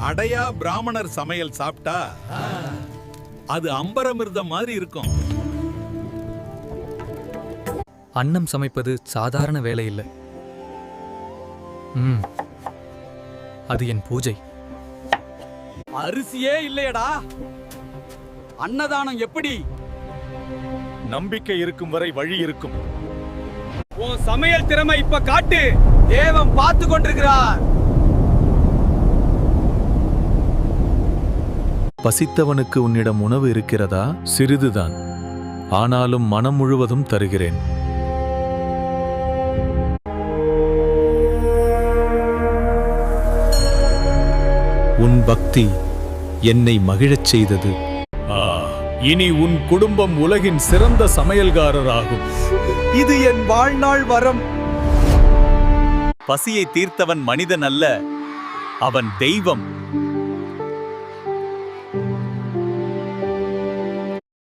அடையா பிராமணர் சமையல் சாப்பிட்டா அது அம்பரமிர்தம் மாதிரி இருக்கும். அன்னம் சமைப்பது சாதாரண வேலை இல்லை. அது என் பூஜை. அரிசியே இல்லையடா, அன்னதானம் எப்படி? நம்பிக்கை இருக்கும் வரை வழி இருக்கும். உன் சமையல் திறமை இப்ப காட்டு. தேவன் பார்த்து கொண்டிருக்கிறார். பசித்தவனுக்கு உன்னிடம் உணவு இருக்கிறதா? சிறிதுதான், ஆனாலும் மனம் முழுவதும் தருகிறேன். உன் பக்தி என்னை மகிழச் செய்தது. இனி உன் குடும்பம் உலகின் சிறந்த சமையல்காரராகும். இது என் வாழ்நாள் வரம். பசியை தீர்த்தவன் மனிதன் அல்ல, அவன் தெய்வம்.